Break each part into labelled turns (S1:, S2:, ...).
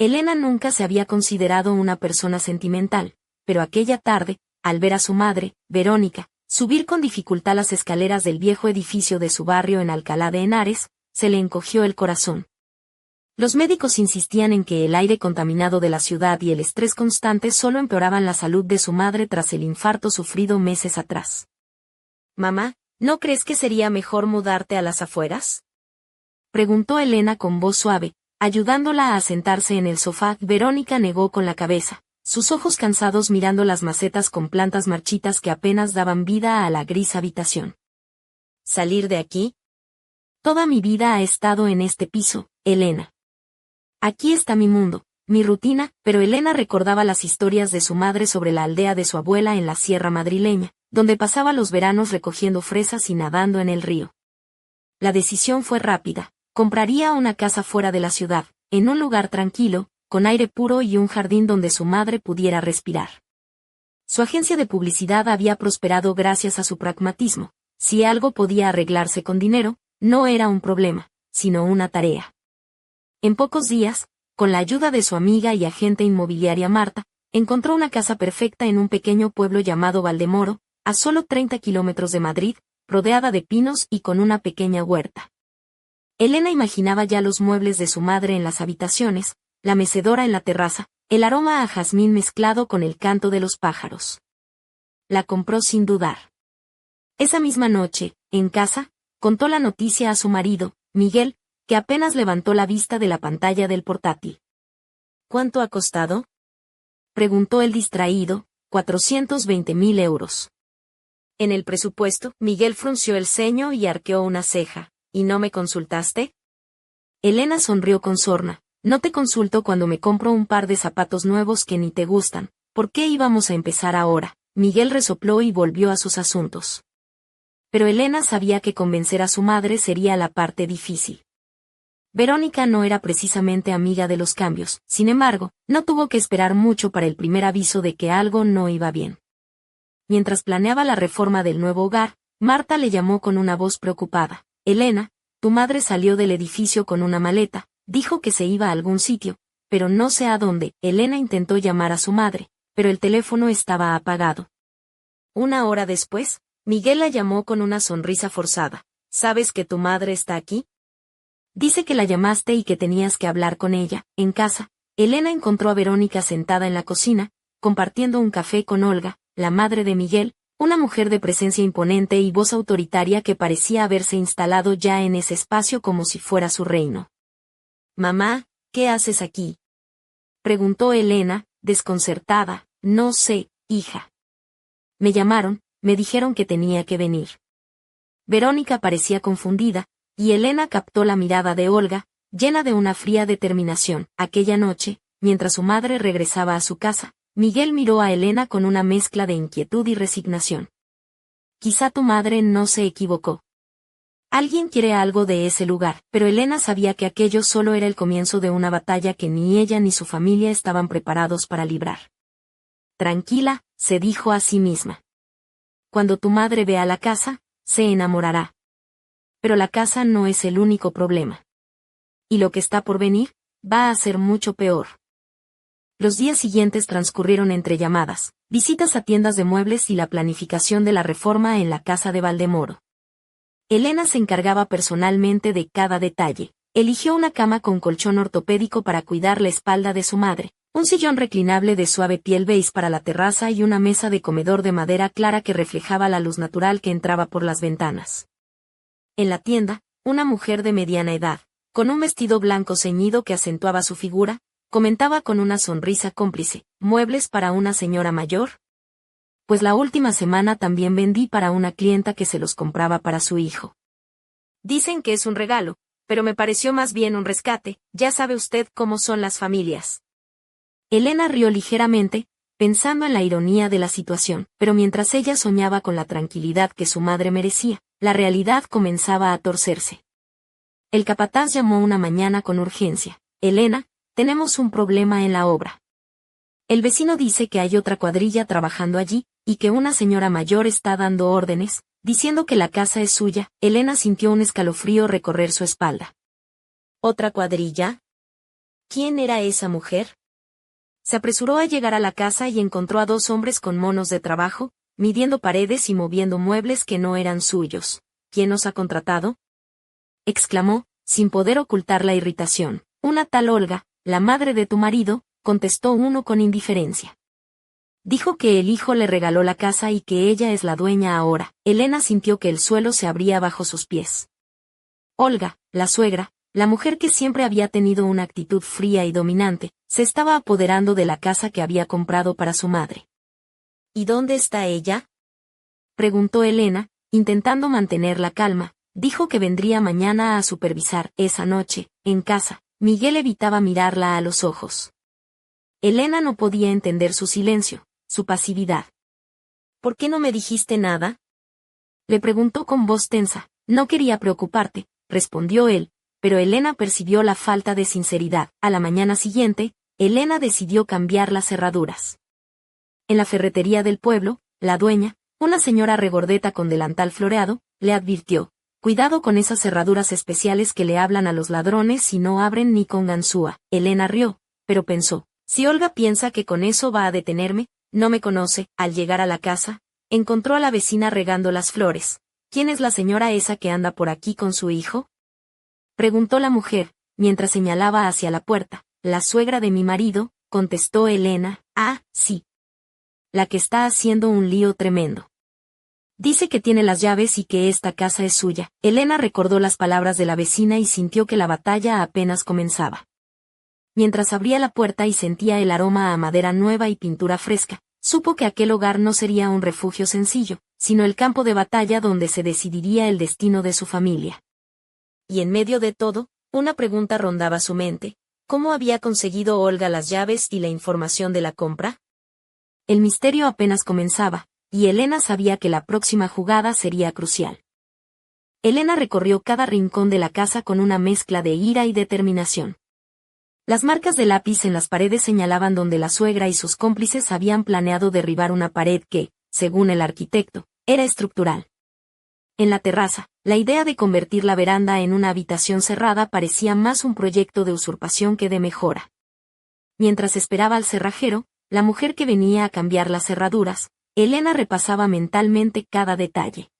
S1: Elena nunca se había considerado una persona sentimental, pero aquella tarde, al ver a su madre, Verónica, subir con dificultad las escaleras del viejo edificio de su barrio en Alcalá de Henares, se le encogió el corazón. Los médicos insistían en que el aire contaminado de la ciudad y el estrés constante solo empeoraban la salud de su madre tras el infarto sufrido meses atrás. «Mamá, ¿no crees que sería mejor mudarte a las afueras?», preguntó Elena con voz suave, ayudándola a sentarse en el sofá. Verónica negó con la cabeza, sus ojos cansados mirando las macetas con plantas marchitas que apenas daban vida a la gris habitación. «¿Salir de aquí? Toda mi vida ha estado en este piso, Elena. Aquí está mi mundo, mi rutina», pero Elena recordaba las historias de su madre sobre la aldea de su abuela en la sierra madrileña, donde pasaba los veranos recogiendo fresas y nadando en el río. La decisión fue rápida: compraría una casa fuera de la ciudad, en un lugar tranquilo, con aire puro y un jardín donde su madre pudiera respirar. Su agencia de publicidad había prosperado gracias a su pragmatismo. Si algo podía arreglarse con dinero, no era un problema, sino una tarea. En pocos días, con la ayuda de su amiga y agente inmobiliaria Marta, encontró una casa perfecta en un pequeño pueblo llamado Valdemoro, a solo 30 kilómetros de Madrid, rodeada de pinos y con una pequeña huerta. Elena imaginaba ya los muebles de su madre en las habitaciones, la mecedora en la terraza, el aroma a jazmín mezclado con el canto de los pájaros. La compró sin dudar. Esa misma noche, en casa, contó la noticia a su marido, Miguel, que apenas levantó la vista de la pantalla del portátil. «¿Cuánto ha costado?», preguntó el distraído. 420.000 euros. En el presupuesto, Miguel frunció el ceño y arqueó una ceja. «¿Y no me consultaste?». Elena sonrió con sorna. «No te consulto cuando me compro un par de zapatos nuevos que ni te gustan. ¿Por qué íbamos a empezar ahora?». Miguel resopló y volvió a sus asuntos. Pero Elena sabía que convencer a su madre sería la parte difícil. Verónica no era precisamente amiga de los cambios, sin embargo, no tuvo que esperar mucho para el primer aviso de que algo no iba bien. Mientras planeaba la reforma del nuevo hogar, Marta le llamó con una voz preocupada. «Elena, tu madre salió del edificio con una maleta, dijo que se iba a algún sitio, pero no sé a dónde». Elena intentó llamar a su madre, pero el teléfono estaba apagado. Una hora después, Miguel la llamó con una sonrisa forzada. «¿Sabes que tu madre está aquí? Dice que la llamaste y que tenías que hablar con ella». En casa, Elena encontró a Verónica sentada en la cocina, compartiendo un café con Olga, la madre de Miguel, una mujer de presencia imponente y voz autoritaria que parecía haberse instalado ya en ese espacio como si fuera su reino. «Mamá, ¿qué haces aquí?», preguntó Elena, desconcertada. «No sé, hija. Me llamaron, me dijeron que tenía que venir». Verónica parecía confundida, y Elena captó la mirada de Olga, llena de una fría determinación. Aquella noche, mientras su madre regresaba a su casa, Miguel miró a Elena con una mezcla de inquietud y resignación. «Quizá tu madre no se equivocó. Alguien quiere algo de ese lugar», pero Elena sabía que aquello solo era el comienzo de una batalla que ni ella ni su familia estaban preparados para librar. «Tranquila», se dijo a sí misma. «Cuando tu madre vea la casa, se enamorará. Pero la casa no es el único problema. Y lo que está por venir, va a ser mucho peor». Los días siguientes transcurrieron entre llamadas, visitas a tiendas de muebles y la planificación de la reforma en la casa de Valdemoro. Elena se encargaba personalmente de cada detalle. Eligió una cama con colchón ortopédico para cuidar la espalda de su madre, un sillón reclinable de suave piel beige para la terraza y una mesa de comedor de madera clara que reflejaba la luz natural que entraba por las ventanas. En la tienda, una mujer de mediana edad, con un vestido blanco ceñido que acentuaba su figura, comentaba con una sonrisa cómplice: «¿Muebles para una señora mayor? Pues la última semana también vendí para una clienta que se los compraba para su hijo. Dicen que es un regalo, pero me pareció más bien un rescate, ya sabe usted cómo son las familias». Elena rió ligeramente, pensando en la ironía de la situación, pero mientras ella soñaba con la tranquilidad que su madre merecía, la realidad comenzaba a torcerse. El capataz llamó una mañana con urgencia. «Elena, tenemos un problema en la obra. El vecino dice que hay otra cuadrilla trabajando allí, y que una señora mayor está dando órdenes, diciendo que la casa es suya». Elena sintió un escalofrío recorrer su espalda. «¿Otra cuadrilla? ¿Quién era esa mujer? Se apresuró a llegar a la casa y encontró a 2 hombres con monos de trabajo, midiendo paredes y moviendo muebles que no eran suyos. ¿Quién os ha contratado?, exclamó, sin poder ocultar la irritación. Una tal Olga, la madre de tu marido, contestó uno con indiferencia. Dijo que el hijo le regaló la casa y que ella es la dueña ahora. Elena sintió que el suelo se abría bajo sus pies. Olga, la suegra, la mujer que siempre había tenido una actitud fría y dominante, se estaba apoderando de la casa que había comprado para su madre. ¿Y dónde está ella?, preguntó Elena, intentando mantener la calma. Dijo que vendría mañana a supervisar. Esa noche, en casa, Miguel evitaba mirarla a los ojos. Elena no podía entender su silencio, su pasividad. ¿Por qué no me dijiste nada?, le preguntó con voz tensa. No quería preocuparte, respondió él, pero Elena percibió la falta de sinceridad. A la mañana siguiente, Elena decidió cambiar las cerraduras. En la ferretería del pueblo, la dueña, una señora regordeta con delantal floreado, le advirtió: cuidado con esas cerraduras especiales que le hablan a los ladrones y no abren ni con ganzúa. Elena rió, pero pensó: si Olga piensa que con eso va a detenerme, no me conoce. Al llegar a la casa, encontró a la vecina regando las flores. ¿Quién es la señora esa que anda por aquí con su hijo?, preguntó la mujer, mientras señalaba hacia la puerta. La suegra de mi marido, contestó Elena. Ah, sí. La que está haciendo un lío tremendo. Dice que tiene las llaves y que esta casa es suya. Elena recordó las palabras de la vecina y sintió que la batalla apenas comenzaba. Mientras abría la puerta y sentía el aroma a madera nueva y pintura fresca, supo que aquel hogar no sería un refugio sencillo, sino el campo de batalla donde se decidiría el destino de su familia. Y en medio de todo, una pregunta rondaba su mente: ¿cómo había conseguido Olga las llaves y la información de la compra? El misterio apenas comenzaba, y Elena sabía que la próxima jugada sería crucial. Elena recorrió cada rincón de la casa con una mezcla de ira y determinación. Las marcas de lápiz en las paredes señalaban donde la suegra y sus cómplices habían planeado derribar una pared que, según el arquitecto, era estructural. En la terraza, la idea de convertir la veranda en una habitación cerrada parecía más un proyecto de usurpación que de mejora. Mientras esperaba al cerrajero, la mujer que venía a cambiar las cerraduras, Elena repasaba mentalmente cada detalle.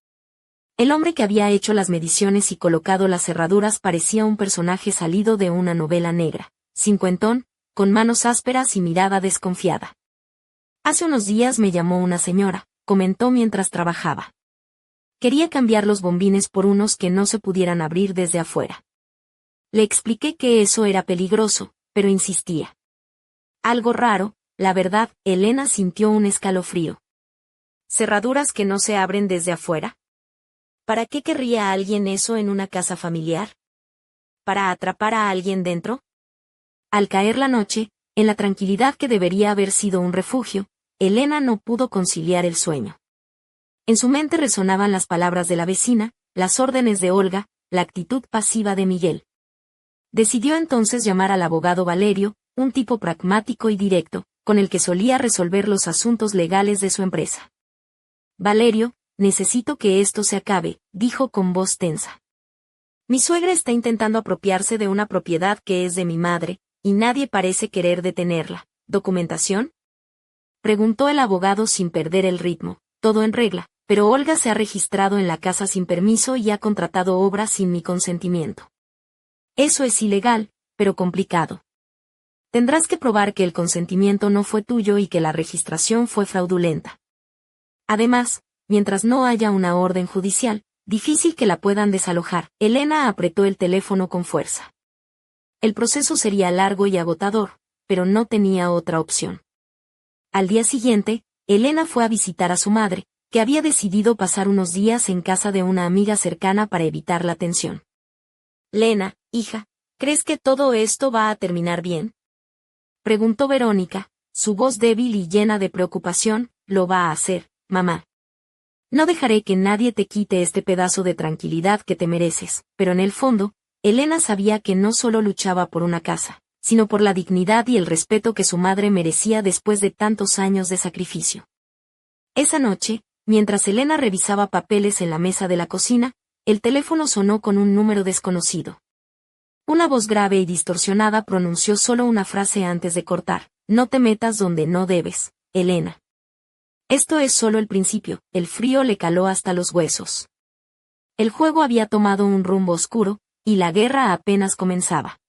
S1: El hombre que había hecho las mediciones y colocado las cerraduras parecía un personaje salido de una novela negra, cincuentón, con manos ásperas y mirada desconfiada. Hace unos días me llamó una señora, comentó mientras trabajaba. Quería cambiar los bombines por unos que no se pudieran abrir desde afuera. Le expliqué que eso era peligroso, pero insistía. Algo raro, la verdad. Elena sintió un escalofrío. ¿Cerraduras que no se abren desde afuera? ¿Para qué querría alguien eso en una casa familiar? ¿Para atrapar a alguien dentro? Al caer la noche, en la tranquilidad que debería haber sido un refugio, Elena no pudo conciliar el sueño. En su mente resonaban las palabras de la vecina, las órdenes de Olga, la actitud pasiva de Miguel. Decidió entonces llamar al abogado Valerio, un tipo pragmático y directo, con el que solía resolver los asuntos legales de su empresa. Valerio, necesito que esto se acabe, dijo con voz tensa. Mi suegra está intentando apropiarse de una propiedad que es de mi madre, y nadie parece querer detenerla. ¿Documentación?, preguntó el abogado sin perder el ritmo. Todo en regla, pero Olga se ha registrado en la casa sin permiso y ha contratado obras sin mi consentimiento. Eso es ilegal, pero complicado. Tendrás que probar que el consentimiento no fue tuyo y que la registración fue fraudulenta. Además, mientras no haya una orden judicial, difícil que la puedan desalojar. Elena apretó el teléfono con fuerza. El proceso sería largo y agotador, pero no tenía otra opción. Al día siguiente, Elena fue a visitar a su madre, que había decidido pasar unos días en casa de una amiga cercana para evitar la tensión. Lena, hija, ¿crees que todo esto va a terminar bien?, preguntó Verónica, su voz débil y llena de preocupación. Lo va a hacer, mamá. No dejaré que nadie te quite este pedazo de tranquilidad que te mereces. Pero en el fondo, Elena sabía que no solo luchaba por una casa, sino por la dignidad y el respeto que su madre merecía después de tantos años de sacrificio. Esa noche, mientras Elena revisaba papeles en la mesa de la cocina, el teléfono sonó con un número desconocido. Una voz grave y distorsionada pronunció solo una frase antes de cortar: no te metas donde no debes, Elena. Esto es solo el principio. El frío le caló hasta los huesos. El juego había tomado un rumbo oscuro, y la guerra apenas comenzaba.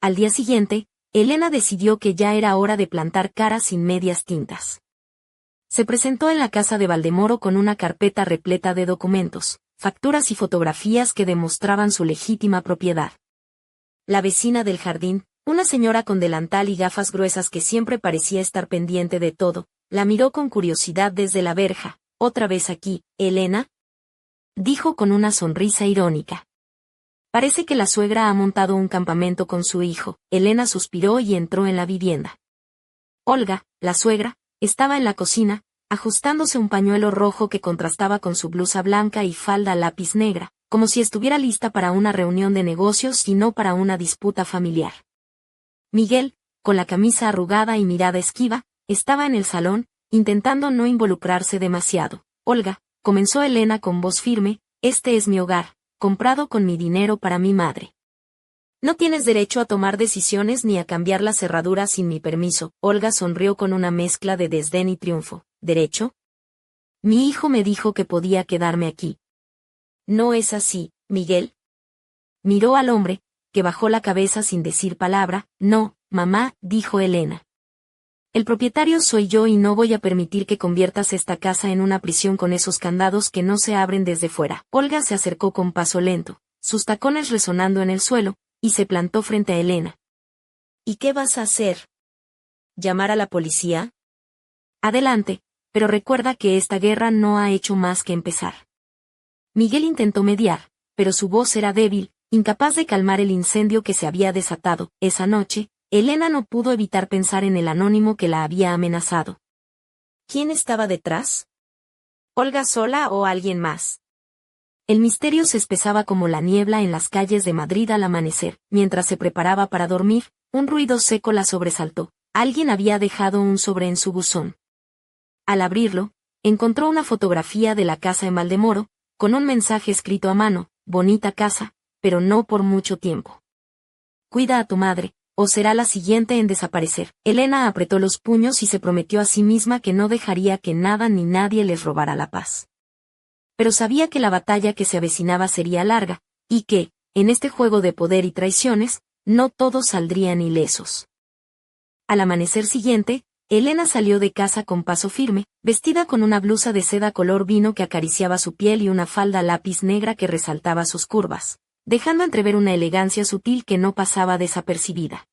S1: Al día siguiente, Elena decidió que ya era hora de plantar cara sin medias tintas. Se presentó en la casa de Valdemoro con una carpeta repleta de documentos, facturas y fotografías que demostraban su legítima propiedad. La vecina del jardín, una señora con delantal y gafas gruesas que siempre parecía estar pendiente de todo, la miró con curiosidad desde la verja. ¿Otra vez aquí, Elena?, dijo con una sonrisa irónica. Parece que la suegra ha montado un campamento con su hijo. Elena suspiró y entró en la vivienda. Olga, la suegra, estaba en la cocina, ajustándose un pañuelo rojo que contrastaba con su blusa blanca y falda lápiz negra, como si estuviera lista para una reunión de negocios y no para una disputa familiar. Miguel, con la camisa arrugada y mirada esquiva, estaba en el salón, intentando no involucrarse demasiado. Olga, comenzó Elena con voz firme, este es mi hogar, comprado con mi dinero para mi madre. No tienes derecho a tomar decisiones ni a cambiar la cerradura sin mi permiso. Olga sonrió con una mezcla de desdén y triunfo. ¿Derecho? Mi hijo me dijo que podía quedarme aquí. ¿No es así, Miguel? Miró al hombre, que bajó la cabeza sin decir palabra. No, mamá, dijo Elena. El propietario soy yo y no voy a permitir que conviertas esta casa en una prisión con esos candados que no se abren desde fuera. Olga se acercó con paso lento, sus tacones resonando en el suelo, y se plantó frente a Elena. ¿Y qué vas a hacer? ¿Llamar a la policía? Adelante, pero recuerda que esta guerra no ha hecho más que empezar. Miguel intentó mediar, pero su voz era débil, incapaz de calmar el incendio que se había desatado. Esa noche, Elena no pudo evitar pensar en el anónimo que la había amenazado. ¿Quién estaba detrás? ¿Olga sola o alguien más? El misterio se espesaba como la niebla en las calles de Madrid al amanecer. Mientras se preparaba para dormir, un ruido seco la sobresaltó. Alguien había dejado un sobre en su buzón. Al abrirlo, encontró una fotografía de la casa en Valdemoro, con un mensaje escrito a mano: bonita casa, pero no por mucho tiempo. Cuida a tu madre, o será la siguiente en desaparecer. Elena apretó los puños y se prometió a sí misma que no dejaría que nada ni nadie les robara la paz. Pero sabía que la batalla que se avecinaba sería larga, y que, en este juego de poder y traiciones, no todos saldrían ilesos. Al amanecer siguiente, Elena salió de casa con paso firme, vestida con una blusa de seda color vino que acariciaba su piel y una falda lápiz negra que resaltaba sus curvas, dejando entrever una elegancia sutil que no pasaba desapercibida.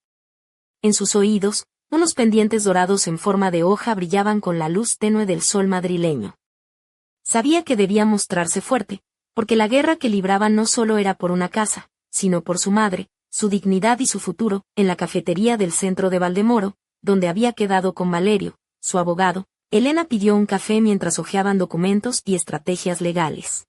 S1: En sus oídos, unos pendientes dorados en forma de hoja brillaban con la luz tenue del sol madrileño. Sabía que debía mostrarse fuerte, porque la guerra que libraba no solo era por una casa, sino por su madre, su dignidad y su futuro. En la cafetería del centro de Valdemoro, donde había quedado con Valerio, su abogado, Elena pidió un café mientras hojeaban documentos y estrategias legales.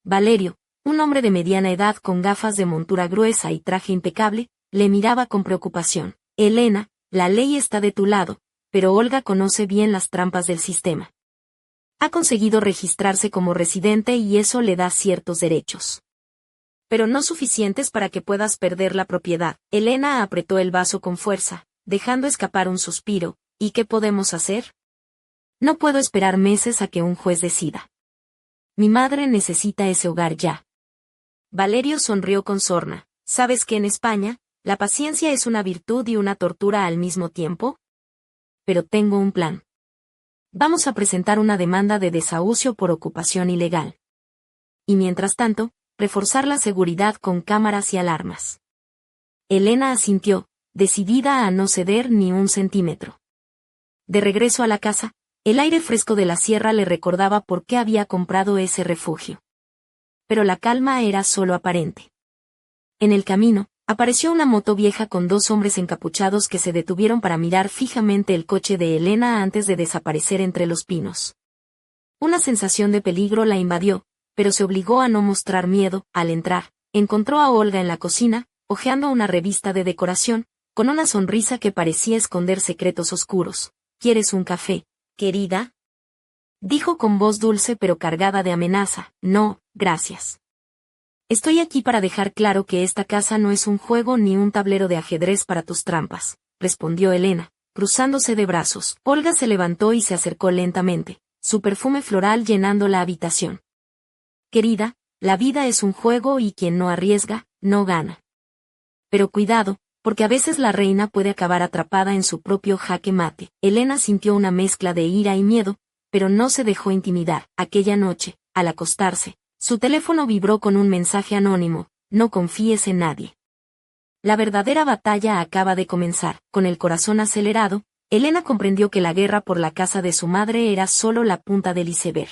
S1: Valerio, un hombre de mediana edad con gafas de montura gruesa y traje impecable, le miraba con preocupación. Elena, la ley está de tu lado, pero Olga conoce bien las trampas del sistema. Ha conseguido registrarse como residente y eso le da ciertos derechos. Pero no suficientes para que puedas perder la propiedad. Elena apretó el vaso con fuerza, dejando escapar un suspiro. ¿Y qué podemos hacer? No puedo esperar meses a que un juez decida. Mi madre necesita ese hogar ya. Valerio sonrió con sorna. ¿Sabes que en España, la paciencia es una virtud y una tortura al mismo tiempo? Pero tengo un plan. Vamos a presentar una demanda de desahucio por ocupación ilegal. Y mientras tanto, reforzar la seguridad con cámaras y alarmas. Elena asintió, decidida a no ceder ni un centímetro. De regreso a la casa, el aire fresco de la sierra le recordaba por qué había comprado ese refugio. Pero la calma era solo aparente. En el camino, apareció una moto vieja con dos hombres encapuchados que se detuvieron para mirar fijamente el coche de Elena antes de desaparecer entre los pinos. Una sensación de peligro la invadió, pero se obligó a no mostrar miedo. Al entrar, encontró a Olga en la cocina, hojeando una revista de decoración, con una sonrisa que parecía esconder secretos oscuros. ¿Quieres un café, querida?, dijo con voz dulce pero cargada de amenaza. No, gracias. Estoy aquí para dejar claro que esta casa no es un juego ni un tablero de ajedrez para tus trampas, respondió Elena, cruzándose de brazos. Olga se levantó y se acercó lentamente, su perfume floral llenando la habitación. Querida, la vida es un juego y quien no arriesga, no gana. Pero cuidado, porque a veces la reina puede acabar atrapada en su propio jaque mate. Elena sintió una mezcla de ira y miedo, pero no se dejó intimidar. Aquella noche, al acostarse, su teléfono vibró con un mensaje anónimo: no confíes en nadie. La verdadera batalla acaba de comenzar. Con el corazón acelerado, Elena comprendió que la guerra por la casa de su madre era solo la punta del iceberg.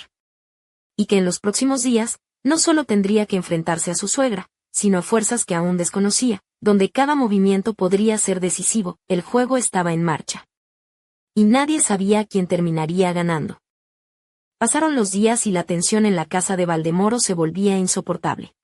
S1: Y que en los próximos días, no solo tendría que enfrentarse a su suegra, sino a fuerzas que aún desconocía, donde cada movimiento podría ser decisivo. El juego estaba en marcha. Y nadie sabía quién terminaría ganando. Pasaron los días y la tensión en la casa de Valdemoro se volvía insoportable.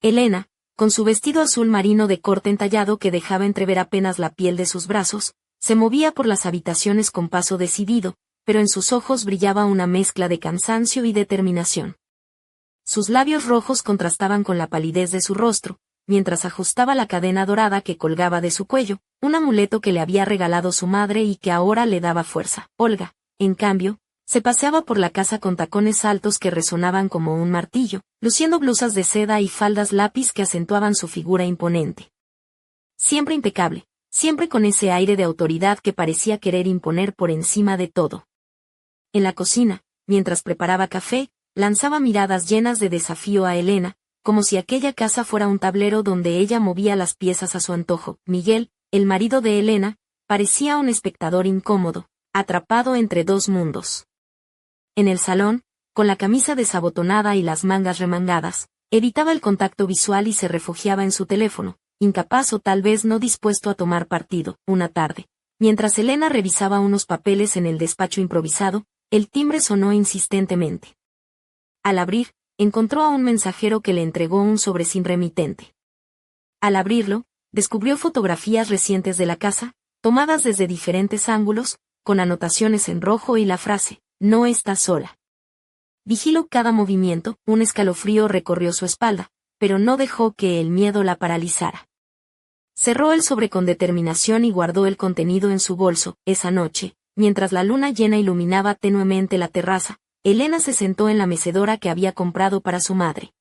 S1: Elena, con su vestido azul marino de corte entallado que dejaba entrever apenas la piel de sus brazos, se movía por las habitaciones con paso decidido, pero en sus ojos brillaba una mezcla de cansancio y determinación. Sus labios rojos contrastaban con la palidez de su rostro, mientras ajustaba la cadena dorada que colgaba de su cuello, un amuleto que le había regalado su madre y que ahora le daba fuerza. Olga, en cambio, se paseaba por la casa con tacones altos que resonaban como un martillo, luciendo blusas de seda y faldas lápiz que acentuaban su figura imponente. Siempre impecable, siempre con ese aire de autoridad que parecía querer imponer por encima de todo. En la cocina, mientras preparaba café, lanzaba miradas llenas de desafío a Elena, como si aquella casa fuera un tablero donde ella movía las piezas a su antojo. Miguel, el marido de Elena, parecía un espectador incómodo, atrapado entre dos mundos. En el salón, con la camisa desabotonada y las mangas remangadas, evitaba el contacto visual y se refugiaba en su teléfono, incapaz o tal vez no dispuesto a tomar partido. Una tarde, mientras Elena revisaba unos papeles en el despacho improvisado, el timbre sonó insistentemente. Al abrir, encontró a un mensajero que le entregó un sobre sin remitente. Al abrirlo, descubrió fotografías recientes de la casa, tomadas desde diferentes ángulos, con anotaciones en rojo y la frase: no estás sola. Vigiló cada movimiento. Un escalofrío recorrió su espalda, pero no dejó que el miedo la paralizara. Cerró el sobre con determinación y guardó el contenido en su bolso. Esa noche, mientras la luna llena iluminaba tenuemente la terraza, Elena se sentó en la mecedora que había comprado para su madre.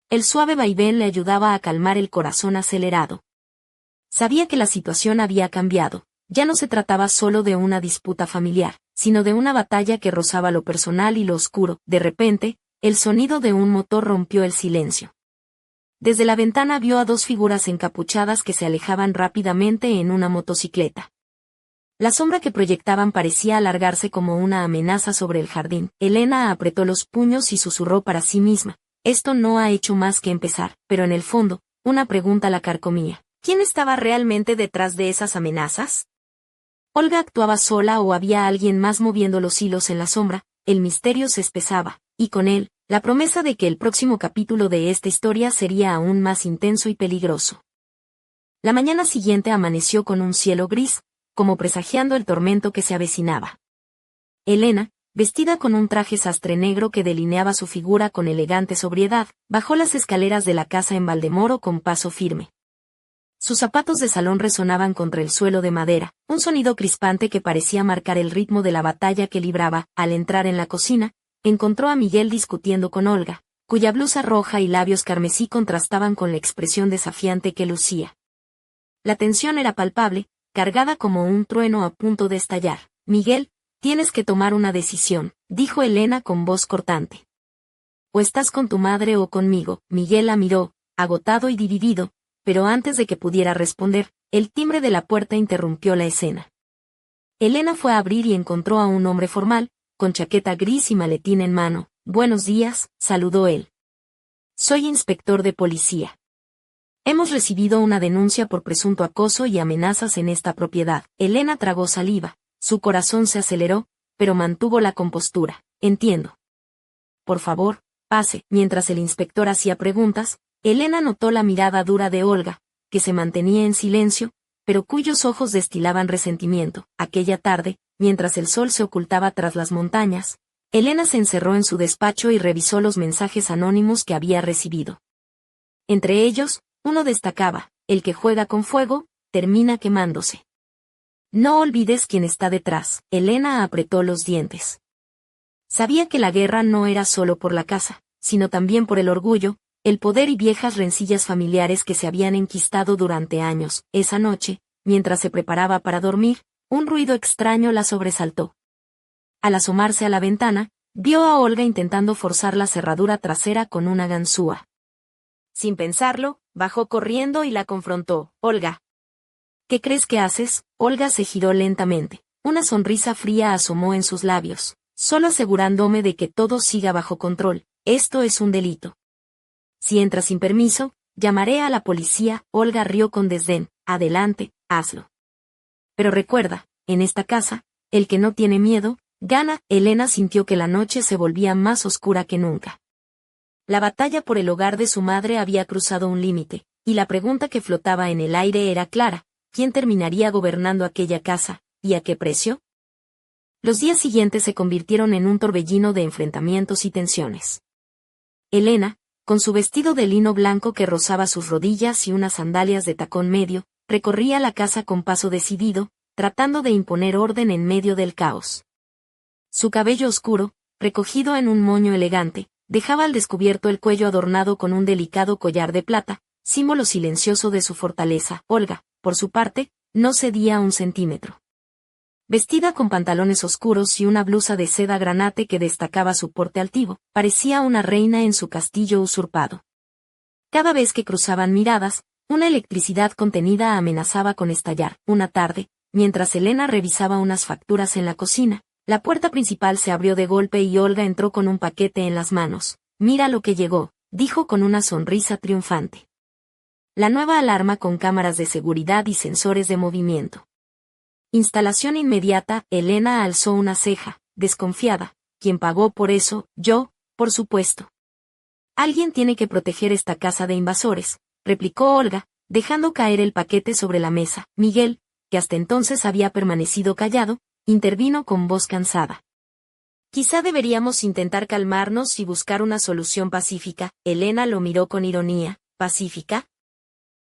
S1: El suave vaivén le ayudaba a calmar el corazón acelerado. Sabía que la situación había cambiado. Ya no se trataba solo de una disputa familiar, sino de una batalla que rozaba lo personal y lo oscuro. De repente, el sonido de un motor rompió el silencio. Desde la ventana vio a dos figuras encapuchadas que se alejaban rápidamente en una motocicleta. La sombra que proyectaban parecía alargarse como una amenaza sobre el jardín. Elena apretó los puños y susurró para sí misma: esto no ha hecho más que empezar. Pero en el fondo, una pregunta la carcomía: ¿quién estaba realmente detrás de esas amenazas? ¿Olga actuaba sola o había alguien más moviendo los hilos en la sombra? El misterio se espesaba, y con él, la promesa de que el próximo capítulo de esta historia sería aún más intenso y peligroso. La mañana siguiente amaneció con un cielo gris, como presagiando el tormento que se avecinaba. Elena, vestida con un traje sastre negro que delineaba su figura con elegante sobriedad, bajó las escaleras de la casa en Valdemoro con paso firme. Sus zapatos de salón resonaban contra el suelo de madera, un sonido crispante que parecía marcar el ritmo de la batalla que libraba. Al entrar en la cocina, encontró a Miguel discutiendo con Olga, cuya blusa roja y labios carmesí contrastaban con la expresión desafiante que lucía. La tensión era palpable, cargada como un trueno a punto de estallar. Miguel, tienes que tomar una decisión, dijo Elena con voz cortante. O estás con tu madre o conmigo. Miguel la miró, agotado y dividido, pero antes de que pudiera responder, el timbre de la puerta interrumpió la escena. Elena fue a abrir y encontró a un hombre formal, con chaqueta gris y maletín en mano. Buenos días, saludó él. Soy inspector de policía. Hemos recibido una denuncia por presunto acoso y amenazas en esta propiedad. Elena tragó saliva, su corazón se aceleró, pero mantuvo la compostura. Entiendo. Por favor, pase. Mientras el inspector hacía preguntas, Elena notó la mirada dura de Olga, que se mantenía en silencio, pero cuyos ojos destilaban resentimiento. Aquella tarde, mientras el sol se ocultaba tras las montañas, Elena se encerró en su despacho y revisó los mensajes anónimos que había recibido. Entre ellos, uno destacaba: el que juega con fuego, termina quemándose. No olvides quién está detrás. Elena apretó los dientes. Sabía que la guerra no era solo por la casa, sino también por el orgullo, el poder y viejas rencillas familiares que se habían enquistado durante años. Esa noche, mientras se preparaba para dormir, un ruido extraño la sobresaltó. Al asomarse a la ventana, vio a Olga intentando forzar la cerradura trasera con una ganzúa. Sin pensarlo, bajó corriendo y la confrontó. «Olga, ¿qué crees que haces?». Olga se giró lentamente. Una sonrisa fría asomó en sus labios. «Solo asegurándome de que todo siga bajo control. Esto es un delito. Si entras sin permiso, llamaré a la policía». Olga rió con desdén. «Adelante, hazlo. Pero recuerda, en esta casa, el que no tiene miedo, gana». Elena sintió que la noche se volvía más oscura que nunca. La batalla por el hogar de su madre había cruzado un límite, y la pregunta que flotaba en el aire era clara: ¿quién terminaría gobernando aquella casa, y a qué precio? Los días siguientes se convirtieron en un torbellino de enfrentamientos y tensiones. Elena, con su vestido de lino blanco que rozaba sus rodillas y unas sandalias de tacón medio, recorría la casa con paso decidido, tratando de imponer orden en medio del caos. Su cabello oscuro, recogido en un moño elegante, dejaba al descubierto el cuello adornado con un delicado collar de plata, símbolo silencioso de su fortaleza. Olga, por su parte, no cedía un centímetro. Vestida con pantalones oscuros y una blusa de seda granate que destacaba su porte altivo, parecía una reina en su castillo usurpado. Cada vez que cruzaban miradas, una electricidad contenida amenazaba con estallar. Una tarde, mientras Elena revisaba unas facturas en la cocina, la puerta principal se abrió de golpe y Olga entró con un paquete en las manos. «Mira lo que llegó», dijo con una sonrisa triunfante. La nueva alarma con cámaras de seguridad y sensores de movimiento. Instalación inmediata. Elena alzó una ceja, desconfiada. «¿Quién pagó por eso?». «Yo, por supuesto». «Alguien tiene que proteger esta casa de invasores», replicó Olga, dejando caer el paquete sobre la mesa. Miguel, que hasta entonces había permanecido callado, intervino con voz cansada. «Quizá deberíamos intentar calmarnos y buscar una solución pacífica». Elena lo miró con ironía. «¿Pacífica?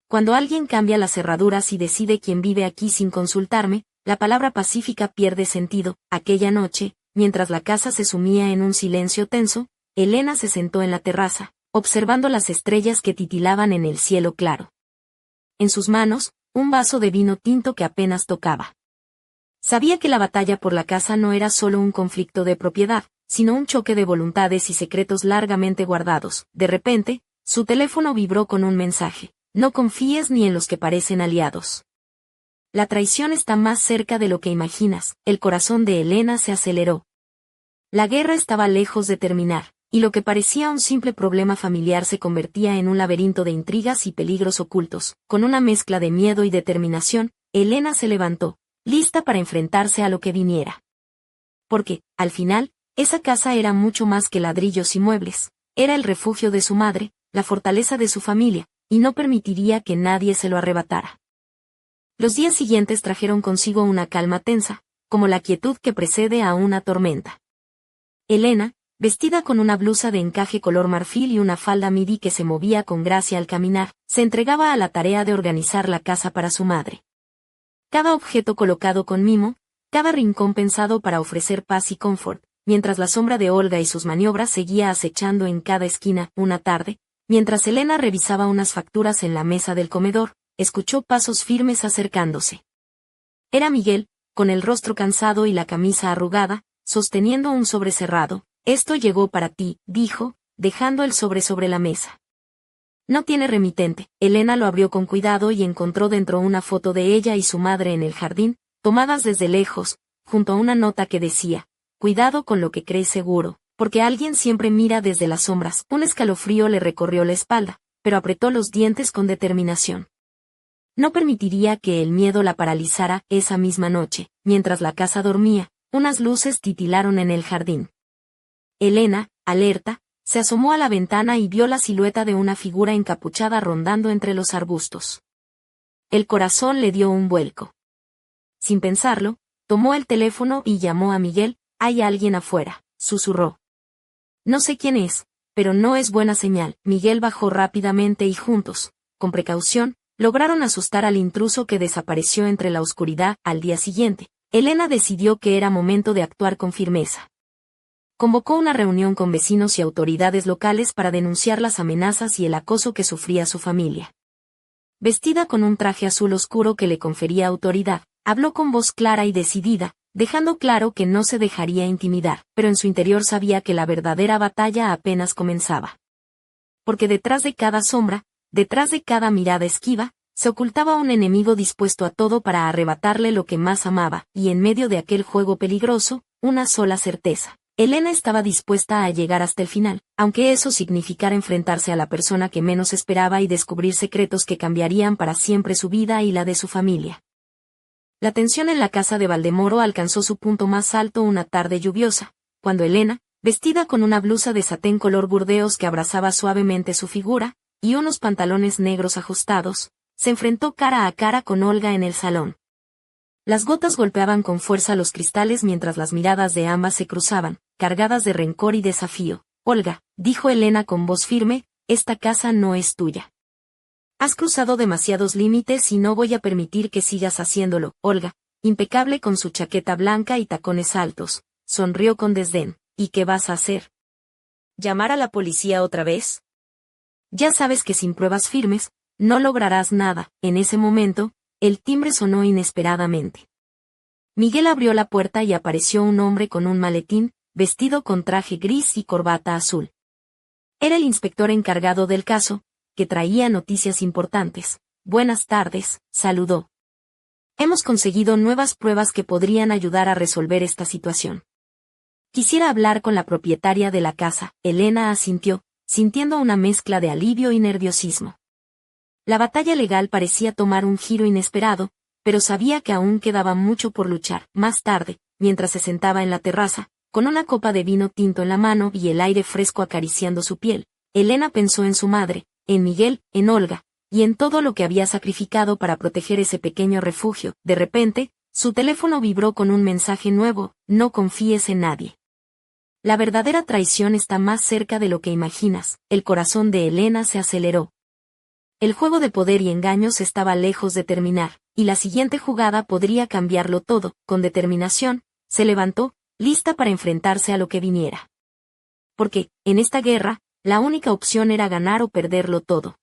S1: Cuando alguien cambia las cerraduras y decide quién vive aquí sin consultarme, la palabra pacífica pierde sentido». Aquella noche, mientras la casa se sumía en un silencio tenso, Elena se sentó en la terraza, observando las estrellas que titilaban en el cielo claro. En sus manos, un vaso de vino tinto que apenas tocaba. Sabía que la batalla por la casa no era solo un conflicto de propiedad, sino un choque de voluntades y secretos largamente guardados. De repente, su teléfono vibró con un mensaje: «No confíes ni en los que parecen aliados. La traición está más cerca de lo que imaginas». El corazón de Elena se aceleró. La guerra estaba lejos de terminar, y lo que parecía un simple problema familiar se convertía en un laberinto de intrigas y peligros ocultos. Con una mezcla de miedo y determinación, Elena se levantó, lista para enfrentarse a lo que viniera. Porque, al final, esa casa era mucho más que ladrillos y muebles. Era el refugio de su madre, la fortaleza de su familia, y no permitiría que nadie se lo arrebatara. Los días siguientes trajeron consigo una calma tensa, como la quietud que precede a una tormenta. Elena, vestida con una blusa de encaje color marfil y una falda midi que se movía con gracia al caminar, se entregaba a la tarea de organizar la casa para su madre. Cada objeto colocado con mimo, cada rincón pensado para ofrecer paz y confort, mientras la sombra de Olga y sus maniobras seguía acechando en cada esquina. Una tarde, mientras Elena revisaba unas facturas en la mesa del comedor, escuchó pasos firmes acercándose. Era Miguel, con el rostro cansado y la camisa arrugada, sosteniendo un sobre cerrado. «Esto llegó para ti», dijo, dejando el sobre la mesa. «No tiene remitente». Elena lo abrió con cuidado y encontró dentro una foto de ella y su madre en el jardín, tomadas desde lejos, junto a una nota que decía: «Cuidado con lo que crees seguro, porque alguien siempre mira desde las sombras». Un escalofrío le recorrió la espalda, pero apretó los dientes con determinación. No permitiría que el miedo la paralizara. Esa misma noche, mientras la casa dormía, unas luces titilaron en el jardín. Elena, alerta, se asomó a la ventana y vio la silueta de una figura encapuchada rondando entre los arbustos. El corazón le dio un vuelco. Sin pensarlo, tomó el teléfono y llamó a Miguel. «Hay alguien afuera», susurró. «No sé quién es, pero no es buena señal. Miguel bajó rápidamente y juntos, con precaución, lograron asustar al intruso que desapareció entre la oscuridad. Al día siguiente, Elena decidió que era momento de actuar con firmeza. Convocó una reunión con vecinos y autoridades locales para denunciar las amenazas y el acoso que sufría su familia. Vestida con un traje azul oscuro que le confería autoridad, habló con voz clara y decidida, dejando claro que no se dejaría intimidar, pero en su interior sabía que la verdadera batalla apenas comenzaba. Porque detrás de cada sombra, detrás de cada mirada esquiva, se ocultaba un enemigo dispuesto a todo para arrebatarle lo que más amaba, y en medio de aquel juego peligroso, una sola certeza. Elena estaba dispuesta a llegar hasta el final, aunque eso significara enfrentarse a la persona que menos esperaba y descubrir secretos que cambiarían para siempre su vida y la de su familia. La tensión en la casa de Valdemoro alcanzó su punto más alto una tarde lluviosa, cuando Elena, vestida con una blusa de satén color burdeos que abrazaba suavemente su figura, y unos pantalones negros ajustados, se enfrentó cara a cara con Olga en el salón. Las gotas golpeaban con fuerza los cristales mientras las miradas de ambas se cruzaban, cargadas de rencor y desafío. Olga, dijo Elena con voz firme, esta casa no es tuya. Has cruzado demasiados límites y no voy a permitir que sigas haciéndolo. Olga, impecable con su chaqueta blanca y tacones altos, sonrió con desdén. ¿Y qué vas a hacer? ¿Llamar a la policía otra vez? Ya sabes que sin pruebas firmes, no lograrás nada. En ese momento, el timbre sonó inesperadamente. Miguel abrió la puerta y apareció un hombre con un maletín, vestido con traje gris y corbata azul. Era el inspector encargado del caso, que traía noticias importantes. Buenas tardes, saludó. Hemos conseguido nuevas pruebas que podrían ayudar a resolver esta situación. Quisiera hablar con la propietaria de la casa. Elena asintió, sintiendo una mezcla de alivio y nerviosismo. La batalla legal parecía tomar un giro inesperado, pero sabía que aún quedaba mucho por luchar. Más tarde, mientras se sentaba en la terraza, con una copa de vino tinto en la mano y el aire fresco acariciando su piel, Elena pensó en su madre, en Miguel, en Olga, y en todo lo que había sacrificado para proteger ese pequeño refugio. De repente, su teléfono vibró con un mensaje nuevo: no confíes en nadie. La verdadera traición está más cerca de lo que imaginas. El corazón de Elena se aceleró. El juego de poder y engaños estaba lejos de terminar, y la siguiente jugada podría cambiarlo todo. Con determinación, se levantó, lista para enfrentarse a lo que viniera. Porque, en esta guerra, la única opción era ganar o perderlo todo.